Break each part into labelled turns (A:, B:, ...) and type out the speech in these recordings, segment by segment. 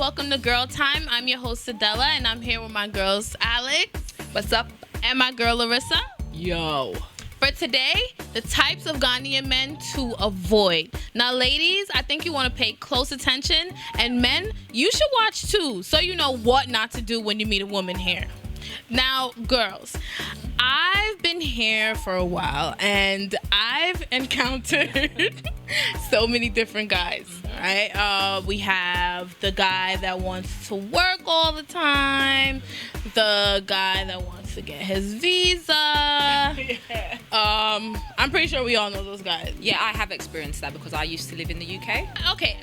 A: welcome to Girl Time. I'm your host, Adela, and I'm here with my girls, Alex.
B: What's up?
A: And my girl, Larissa.
B: Yo.
A: For today, the types of Ghanaian men to avoid. Now, ladies, I think you want to pay close attention, and men, you should watch too, so you know what not to do when you meet a woman here. Now, girls, I've been here for a while, and I've encountered so many different guys, right? We have the guy that wants to work all the time, the guy that wants to get his visa.
B: Yeah.
A: I'm pretty sure we all know those guys.
C: Yeah, I have experienced that because I used to live in the UK.
A: Okay,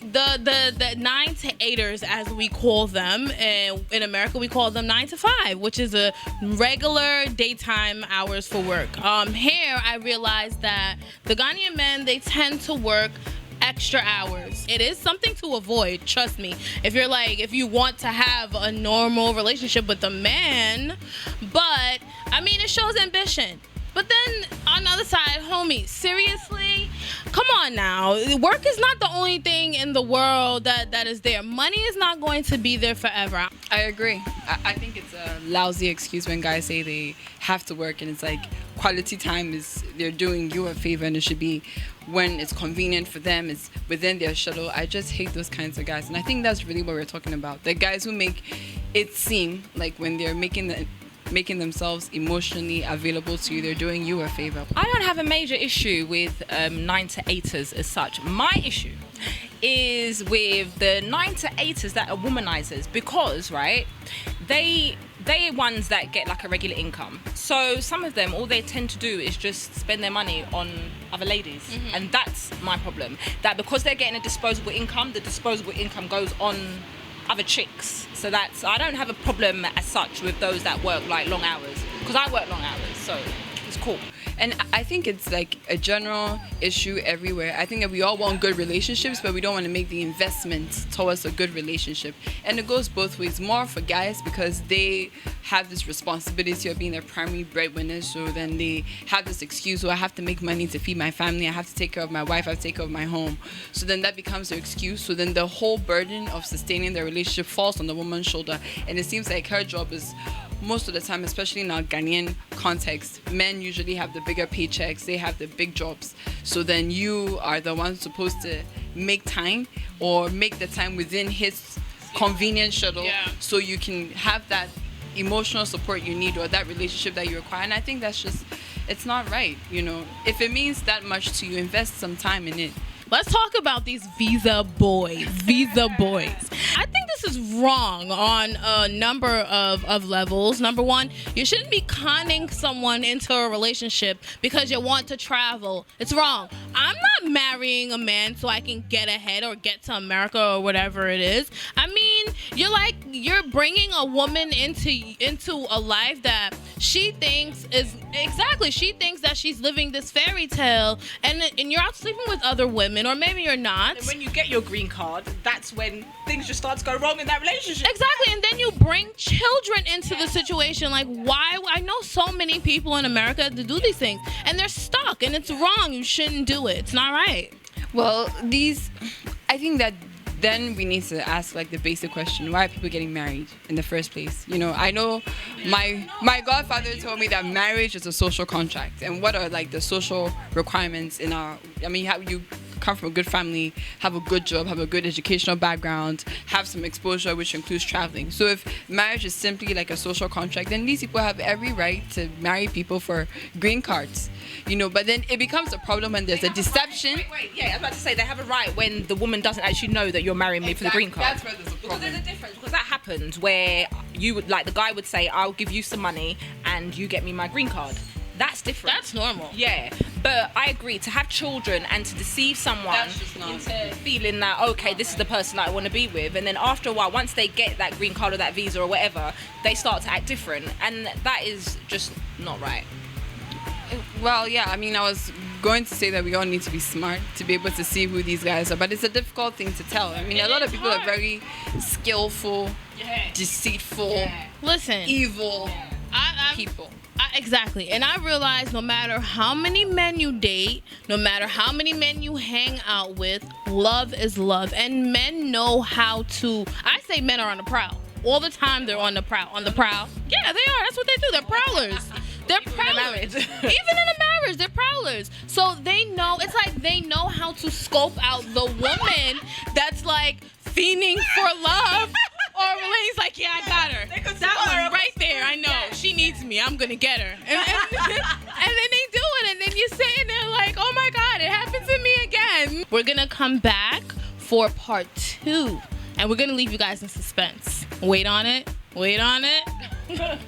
A: the 9 to 8ers, as we call them, and in America we call them 9 to 5, which is a regular daytime hours for work. Here I realized that the Ghanaian men, they tend to work extra hours. It is something to avoid, trust me. If you want to have a normal relationship with a man, but I mean, it shows ambition. But then on the other side, homie, seriously? Come on now. Work is not the only thing in the world that is there. Money is not going to be there forever.
B: I agree. I think it's a lousy excuse when guys say they have to work, and it's like quality time is they're doing you a favor, and it should be when it's convenient for them, it's within their schedule. I just hate those kinds of guys, and I think that's really what we're talking about. The guys who make it seem like when they're making themselves emotionally available to you, they're doing you a favor.
C: I don't have a major issue with 9 to 8ers as such. My issue is with the 9 to 8ers that are womanizers, because, right, they ones that get like a regular income. So some of them, all they tend to do is just spend their money on other ladies. Mm-hmm. And that's my problem. That because they're getting a disposable income, the disposable income goes on other chicks. So I don't have a problem as such with those that work like long hours, because I work long hours, so it's cool.
B: And I think it's like a general issue everywhere. I think that we all want good relationships, but we don't want to make the investment towards a good relationship. And it goes both ways. More for guys, because they have this responsibility of being their primary breadwinner. So then they have this excuse, I have to make money to feed my family. I have to take care of my wife. I have to take care of my home. So then that becomes their excuse. So then the whole burden of sustaining their relationship falls on the woman's shoulder. And it seems like her job is, most of the time, especially in our Ghanaian context, men usually have the bigger paychecks, they have the big jobs. So then you are the one supposed to make time, or make the time within his convenient schedule, so you can have that emotional support you need, or that relationship that you require. And I think that's just, it's not right, you know. If it means that much to you, invest some time in it.
A: Let's talk about these visa boys. I think this is wrong on a number of levels. Number one, you shouldn't be conning someone into a relationship because you want to travel. It's wrong. I'm not marrying a man so I can get ahead or get to America or whatever it is. I mean, you're bringing a woman into a life that she thinks that she's living this fairy tale, and you're out sleeping with other women, or maybe you're not.
C: And when you get your green card, that's when things just start to go wrong in that relationship.
A: Exactly, and then you bring children into the situation. Like, why? I know so many people in America that do these things, and they're stuck, and it's wrong. You shouldn't do it. It's not right.
B: Well, I think that then we need to ask like the basic question: why are people getting married in the first place? You know, I know my godfather told me that marriage is a social contract, and what are like the social requirements in our? I mean, how you come from a good family, have a good job, have a good educational background, have some exposure, which includes traveling. So if marriage is simply like a social contract, then these people have every right to marry people for green cards, you know. But then it becomes a problem when there's a deception.
C: Wait, yeah, I was about to say they have a right when the woman doesn't actually know that you're marrying me for the green card.
B: That's where there's a problem.
C: Because there's a difference, because that happens where you would, like, the guy would say, I'll give you some money and you get me my green card. That's different.
A: That's normal.
C: Yeah, but I agree, to have children and to deceive someone into feeling that, okay, this is the person that I want to be with, and then after a while, once they get that green card or that visa or whatever, they start to act different, and that is just not right.
B: Well, yeah, I mean, I was going to say that we all need to be smart to be able to see who these guys are, but it's a difficult thing to tell. I mean, a lot of people are very skillful, deceitful,
A: Listen,
B: evil.
A: I
B: people.
A: Exactly. And I realized no matter how many men you date, no matter how many men you hang out with, love is love. And men know how to, I say men are on the prowl. All the time they're on the prowl. On the prowl. Yeah, they are. That's what they do. They're prowlers. They're prowlers. Even in a marriage, they're prowlers. So they know, it's like they know how to scope out the woman that's like fiending for love. Or Renee's like, yeah, I got her. That one right there, I know. She needs me. I'm going to get her. And then they do it. And then you're sitting there like, oh my God, it happened to me again. We're going to come back for part 2. And we're going to leave you guys in suspense. Wait on it. Wait on it.